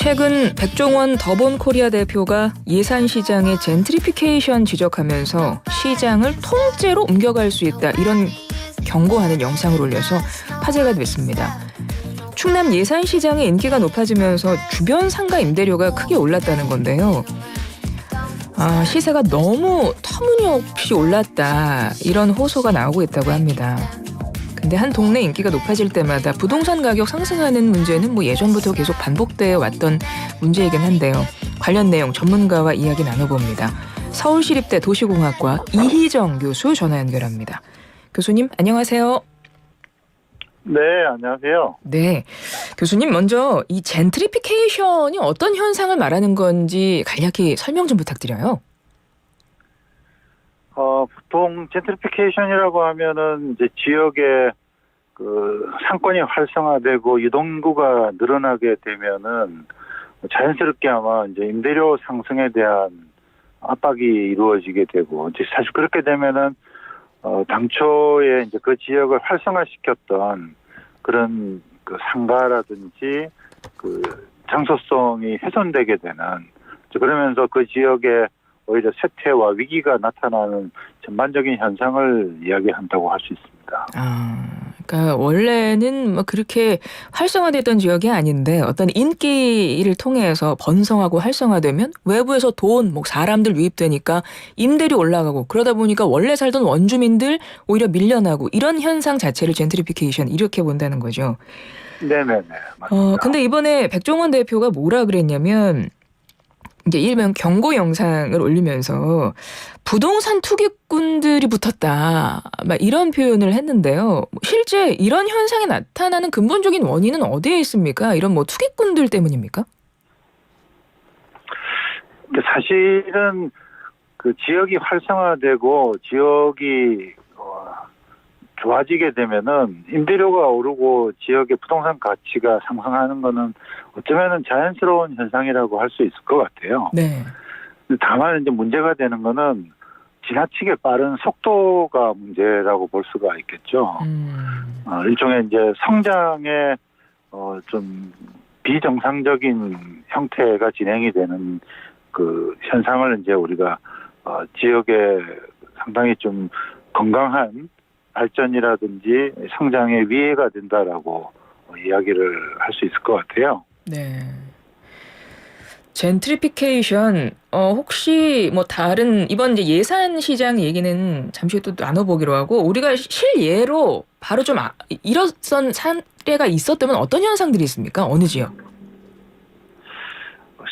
최근 백종원 더본코리아 대표가 예산시장의 젠트리피케이션 지적하면서 시장을 통째로 옮겨갈 수 있다 이런 경고하는 영상을 올려서 화제가 됐습니다. 충남 예산시장의 인기가 높아지면서 주변 상가 임대료가 크게 올랐다는 건데요. 시세가 너무 터무니없이 올랐다 이런 호소가 나오고 있다고 합니다. 근데 한 동네 인기가 높아질 때마다 부동산 가격 상승하는 문제는 예전부터 계속 반복되어 왔던 문제이긴 한데요. 관련 내용 전문가와 이야기 나눠봅니다. 서울시립대 도시공학과 이희정 교수 전화 연결합니다. 교수님 안녕하세요. 네, 안녕하세요. 네, 교수님 먼저 이 젠트리피케이션이 어떤 현상을 말하는 건지 간략히 설명 좀 부탁드려요. 보통 젠트리피케이션이라고 하면은 이제 지역의 그 상권이 활성화되고 유동인구가 늘어나게 되면은 자연스럽게 아마 이제 임대료 상승에 대한 압박이 이루어지게 되고, 이제 사실 그렇게 되면은 당초에 이제 그 지역을 활성화시켰던 그런 그 상가라든지 그 장소성이 훼손되게 되는, 그러면서 그 지역에 오히려 쇠퇴와 위기가 나타나는 전반적인 현상을 이야기한다고 할 수 있습니다. 그러니까 원래는 그렇게 활성화됐던 지역이 아닌데 어떤 인기를 통해서 번성하고 활성화되면 외부에서 돈, 사람들 유입되니까 임대료 올라가고 그러다 보니까 원래 살던 원주민들 오히려 밀려나고 이런 현상 자체를 젠트리피케이션 이렇게 본다는 거죠. 네네네. 맞습니다. 근데 이번에 백종원 대표가 뭐라 그랬냐면 이제 일명 경고 영상을 올리면서 부동산 투기꾼들이 붙었다 이런 표현을 했는데요. 실제 이런 현상이 나타나는 근본적인 원인은 어디에 있습니까? 이런 투기꾼들 때문입니까? 사실은 그 지역이 활성화되고 지역이 좋아지게 되면은 임대료가 오르고 지역의 부동산 가치가 상승하는 거는 어쩌면은 자연스러운 현상이라고 할 수 있을 것 같아요. 네. 다만 이제 문제가 되는 거는 지나치게 빠른 속도가 문제라고 볼 수가 있겠죠. 일종의 이제 성장의 좀 비정상적인 형태가 진행이 되는 그 현상을 이제 우리가 지역에 상당히 좀 건강한 발전이라든지 성장에 위해가 된다라고 이야기를 할 수 있을 것 같아요. 네. 젠트리피케이션 혹시 다른 이번 이제 예산 시장 얘기는 잠시 또 나눠보기로 하고 우리가 실예로 바로 좀 일어선 사례가 있었다면 어떤 현상들이 있습니까? 어느 지역?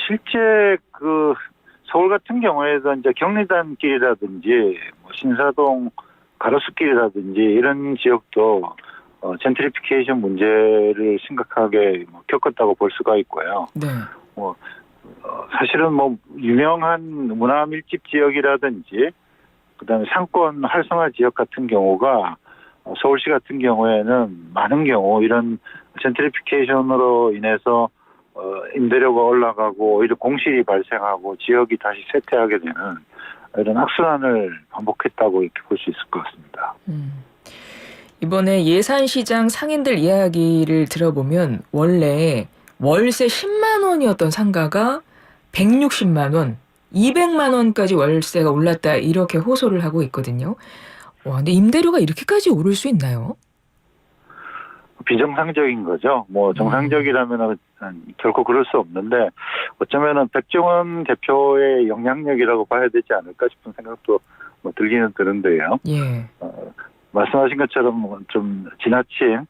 실제 그 서울 같은 경우에도 이제 경리단길이라든지 신사동 가로수길이라든지 이런 지역도 젠트리피케이션 문제를 심각하게 겪었다고 볼 수가 있고요. 네. 사실은 유명한 문화 밀집 지역이라든지 그다음에 상권 활성화 지역 같은 경우가 서울시 같은 경우에는 많은 경우 이런 젠트리피케이션으로 인해서 임대료가 올라가고 오히려 공실이 발생하고 지역이 다시 쇠퇴하게 되는 이런 악순환을 반복했다고 이렇게 볼 수 있을 것 같습니다. 이번에 예산시장 상인들 이야기를 들어보면 원래 월세 10만 원이었던 상가가 160만 원, 200만 원까지 월세가 올랐다 이렇게 호소를 하고 있거든요. 근데 임대료가 이렇게까지 오를 수 있나요? 비정상적인 거죠. 정상적이라면 결코 그럴 수 없는데 어쩌면은 백종원 대표의 영향력이라고 봐야 되지 않을까 싶은 생각도 들기는 드는데요. 예. 말씀하신 것처럼 좀 지나친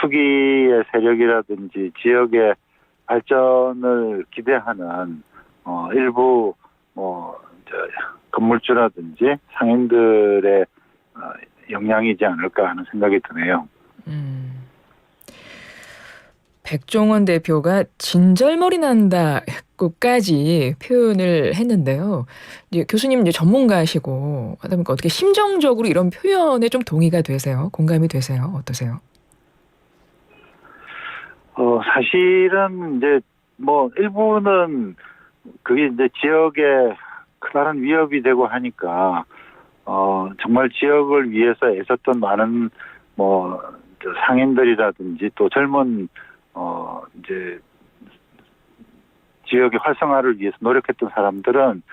투기의 세력이라든지 지역의 발전을 기대하는 일부 건물주라든지 상인들의 영향이지 않을까 하는 생각이 드네요. 백종원 대표가 진절머리 난다고까지 표현을 했는데요. 이제 교수님 이제 전문가시고 하다 보니까 어떻게 심정적으로 이런 표현에 좀 동의가 되세요? 공감이 되세요? 어떠세요? 사실은 이제 일부는 그게 이제 지역에 커다란 위협이 되고 하니까 정말 지역을 위해서 애썼던 많은 상인들이라든지 또 젊은 이제 지역의 활성화를 위해서 노력했던 사람들은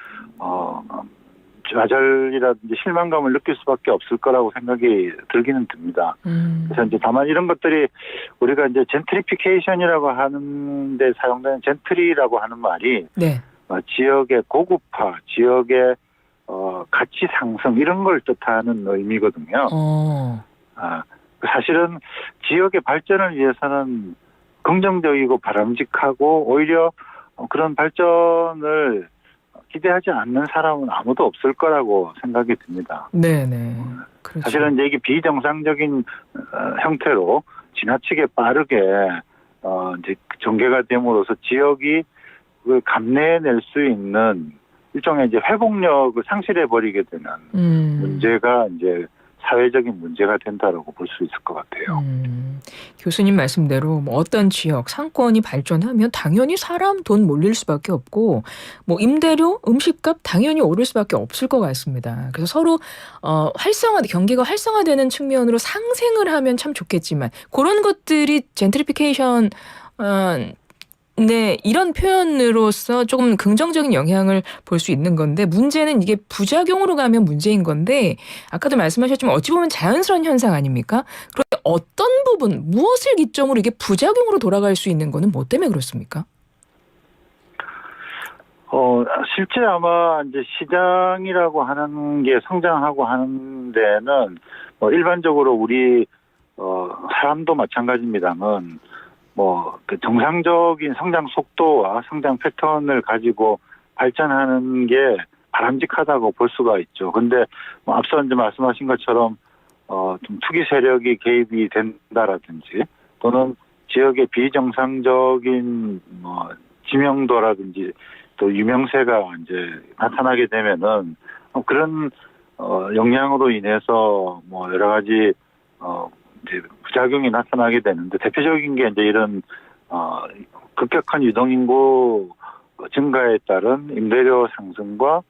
좌절이라든지 실망감을 느낄 수밖에 없을 거라고 생각이 들기는 듭니다. 그래서 이제 다만 이런 것들이 우리가 이제 젠트리피케이션이라고 하는데 사용되는 젠트리라고 하는 말이 네. 지역의 고급화, 지역의 가치 상승 이런 걸 뜻하는 의미거든요. 사실은 지역의 발전을 위해서는 긍정적이고 바람직하고 오히려 그런 발전을 기대하지 않는 사람은 아무도 없을 거라고 생각이 듭니다. 네네. 그렇죠. 사실은 이제 이게 비정상적인 형태로 지나치게 빠르게 이제 전개가 됨으로써 지역이 그 감내해낼 수 있는 일종의 이제 회복력을 상실해 버리게 되는 문제가 이제 사회적인 문제가 된다라고 볼 수 있을 것 같아요. 교수님 말씀대로 뭐 어떤 지역 상권이 발전하면 당연히 사람 돈 몰릴 수밖에 없고 뭐 임대료, 음식값 당연히 오를 수밖에 없을 것 같습니다. 그래서 서로 경기가 활성화되는 측면으로 상생을 하면 참 좋겠지만 그런 것들이 젠트리피케이션 네, 이런 표현으로서 조금 긍정적인 영향을 볼 수 있는 건데 문제는 이게 부작용으로 가면 문제인 건데 아까도 말씀하셨지만 어찌 보면 자연스러운 현상 아닙니까? 그런데 어떤 부분, 무엇을 기점으로 이게 부작용으로 돌아갈 수 있는 거는 뭐 때문에 그렇습니까? 실제 아마 이제 시장이라고 하는 게 성장하고 하는 데는 일반적으로 우리 사람도 마찬가지입니다만 그 정상적인 성장 속도와 성장 패턴을 가지고 발전하는 게 바람직하다고 볼 수가 있죠. 근데 앞서 이제 말씀하신 것처럼 좀 투기 세력이 개입이 된다라든지 또는 지역의 비정상적인 지명도라든지 또 유명세가 이제 나타나게 되면은 그런 영향으로 인해서 여러 가지 이제 부작용이 나타나게 되는데 대표적인 게 이제 이런 급격한 유동인구 증가에 따른 임대료 상승과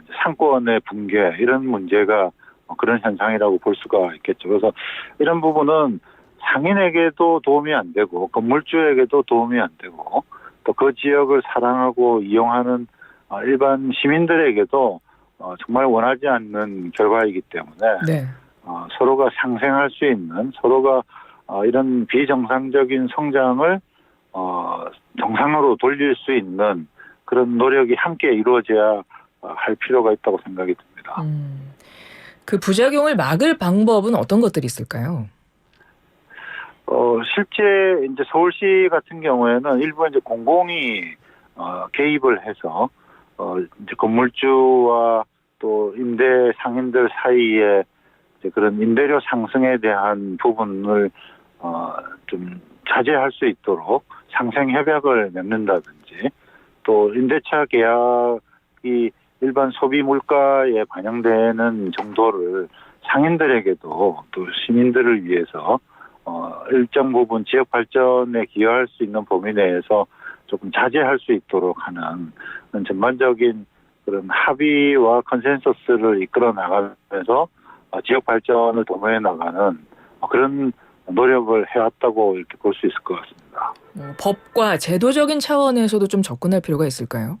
이제 상권의 붕괴 이런 문제가 그런 현상이라고 볼 수가 있겠죠. 그래서 이런 부분은 상인에게도 도움이 안 되고 건물주에게도 도움이 안 되고 또 그 지역을 사랑하고 이용하는 일반 시민들에게도 정말 원하지 않는 결과이기 때문에 네. 서로가 상생할 수 있는 서로가 이런 비정상적인 성장을 정상으로 돌릴 수 있는 그런 노력이 함께 이루어져야 할 필요가 있다고 생각이 듭니다. 그 부작용을 막을 방법은 어떤 것들이 있을까요? 실제 이제 서울시 같은 경우에는 일부 이제 공공이 개입을 해서 이제 건물주와 또 임대 상인들 사이에 이제 그런 임대료 상승에 대한 부분을 좀 자제할 수 있도록 상생 협약을 맺는다든지 또 임대차 계약이 일반 소비 물가에 반영되는 정도를 상인들에게도 또 시민들을 위해서 일정 부분 지역 발전에 기여할 수 있는 범위 내에서 조금 자제할 수 있도록 하는 전반적인 그런 합의와 컨센서스를 이끌어 나가면서 지역 발전을 도모해 나가는 그런 노력을 해왔다고 이렇게 볼 수 있을 것 같습니다. 법과 제도적인 차원에서도 좀 접근할 필요가 있을까요?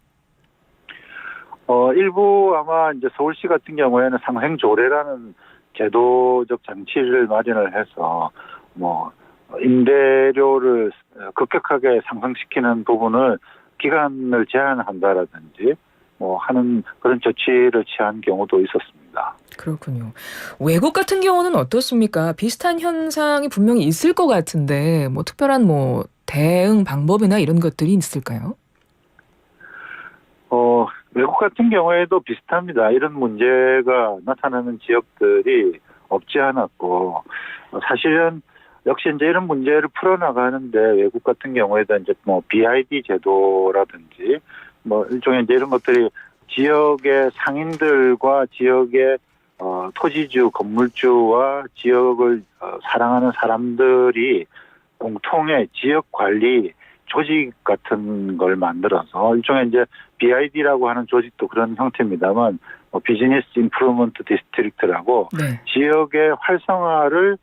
일부 아마 이제 서울시 같은 경우에는 상생조례라는 제도적 장치를 마련을 해서 임대료를 급격하게 상승시키는 부분을 기간을 제한한다라든지 하는 그런 조치를 취한 경우도 있었습니다. 그렇군요. 외국 같은 경우는 어떻습니까? 비슷한 현상이 분명히 있을 것 같은데 특별한 대응 방법이나 이런 것들이 있을까요? 외국 같은 경우에도 비슷합니다. 이런 문제가 나타나는 지역들이 없지 않았고 사실은 역시 이제 이런 문제를 풀어나가는데 외국 같은 경우에도 이제 BID 제도라든지 일종의 이제 이런 것들이 지역의 상인들과 지역의 토지주, 건물주와 지역을 사랑하는 사람들이 공통의 지역 관리 조직 같은 걸 만들어서 일종의 이제 BID라고 하는 조직도 그런 형태입니다만 비즈니스 임프루먼트 디스트릭트라고 네. 지역의 활성화를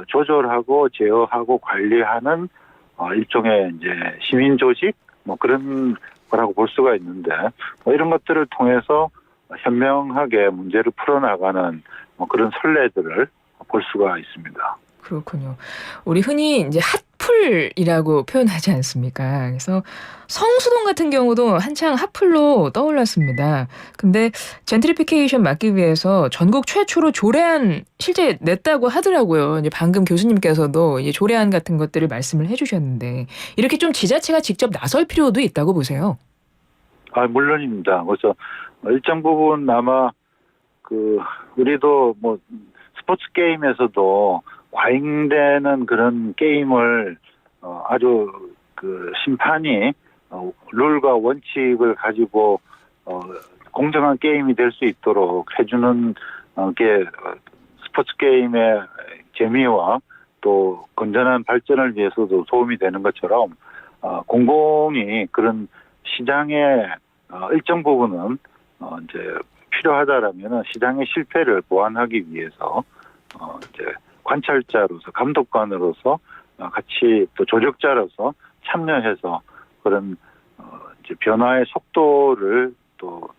조절하고 제어하고 관리하는 일종의 이제 시민 조직 뭐 그런 거라고 볼 수가 있는데 뭐 이런 것들을 통해서 현명하게 문제를 풀어나가는 뭐 그런 선례들을 볼 수가 있습니다. 그렇군요. 우리 흔히 이제 핫플이라고 표현하지 않습니까? 그래서 성수동 같은 경우도 한창 핫플로 떠올랐습니다. 근데 젠트리피케이션 막기 위해서 전국 최초로 조례안 실제 냈다고 하더라고요. 이제 방금 교수님께서도 이제 조례안 같은 것들을 말씀을 해주셨는데 이렇게 좀 지자체가 직접 나설 필요도 있다고 보세요. 물론입니다. 그래서 일정 부분 아마 우리도 뭐 스포츠 게임에서도 과잉되는 그런 게임을 아주 심판이 룰과 원칙을 가지고 공정한 게임이 될 수 있도록 해주는 게 스포츠 게임의 재미와 또 건전한 발전을 위해서도 도움이 되는 것처럼 공공이 그런 시장의 일정 부분은 이제 필요하다라면 시장의 실패를 보완하기 위해서 이제 관찰자로서 감독관으로서 같이 또 조력자로서 참여해서 그런 이제 변화의 속도를 또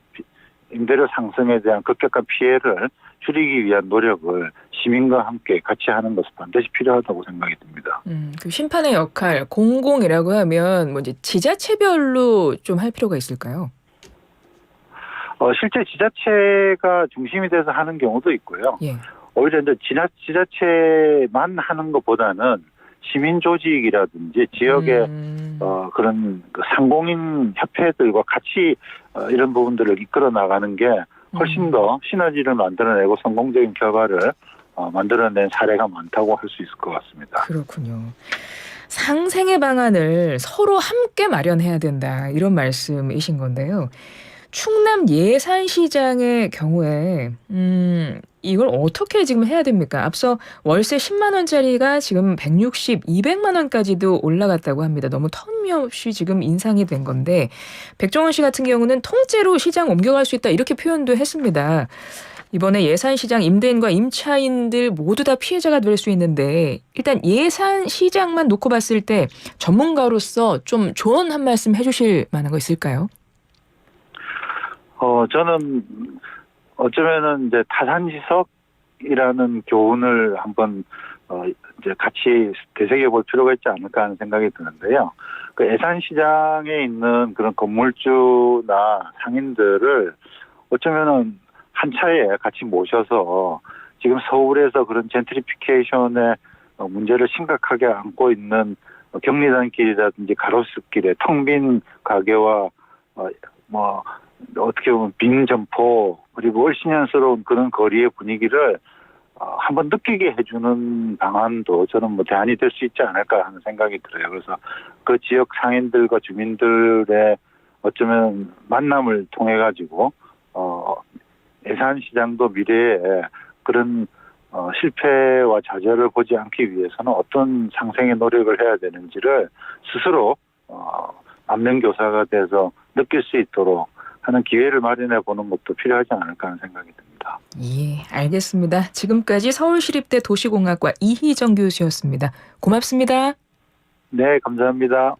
임대료 상승에 대한 급격한 피해를 줄이기 위한 노력을 시민과 함께 같이 하는 것은 반드시 필요하다고 생각이 듭니다. 그 심판의 역할, 공공이라고 하면 뭐 이제 지자체별로 좀 할 필요가 있을까요? 실제 지자체가 중심이 돼서 하는 경우도 있고요. 예. 오히려 이제 지자체만 하는 것보다는 시민 조직이라든지 지역의 그런 상공인 협회들과 같이 이런 부분들을 이끌어 나가는 게 훨씬 더 시너지를 만들어내고 성공적인 결과를 만들어낸 사례가 많다고 할 수 있을 것 같습니다. 그렇군요. 상생의 방안을 서로 함께 마련해야 된다 이런 말씀이신 건데요. 충남 예산시장의 경우에 이걸 어떻게 지금 해야 됩니까? 앞서 월세 10만 원짜리가 지금 160, 200만 원까지도 올라갔다고 합니다. 너무 터무니없이 지금 인상이 된 건데 백종원 씨 같은 경우는 통째로 시장 옮겨갈 수 있다 이렇게 표현도 했습니다. 이번에 예산시장 임대인과 임차인들 모두 다 피해자가 될 수 있는데 일단 예산시장만 놓고 봤을 때 전문가로서 좀 조언 한 말씀 해주실 만한 거 있을까요? 저는 어쩌면은 이제 타산지석이라는 교훈을 한번 이제 같이 되새겨 볼 필요가 있지 않을까 하는 생각이 드는데요. 그 예산시장에 있는 그런 건물주나 상인들을 어쩌면은 한 차에 같이 모셔서 지금 서울에서 그런 젠트리피케이션의 문제를 심각하게 안고 있는 경리단길이라든지 가로수길에 텅 빈 가게와 뭐 어떻게 보면 빈 점포 그리고 얼씬연스러운 그런 거리의 분위기를 한번 느끼게 해주는 방안도 저는 뭐 대안이 될 수 있지 않을까 하는 생각이 들어요. 그래서 그 지역 상인들과 주민들의 어쩌면 만남을 통해 가지고 예산시장도 미래에 그런 실패와 좌절을 보지 않기 위해서는 어떤 상생의 노력을 해야 되는지를 스스로 안면교사가 돼서 느낄 수 있도록 하는 기회를 마련해 보는 것도 필요하지 않을까 하는 생각이 듭니다. 예, 알겠습니다. 지금까지 서울시립대 도시공학과 이희정 교수였습니다. 고맙습니다. 네, 감사합니다.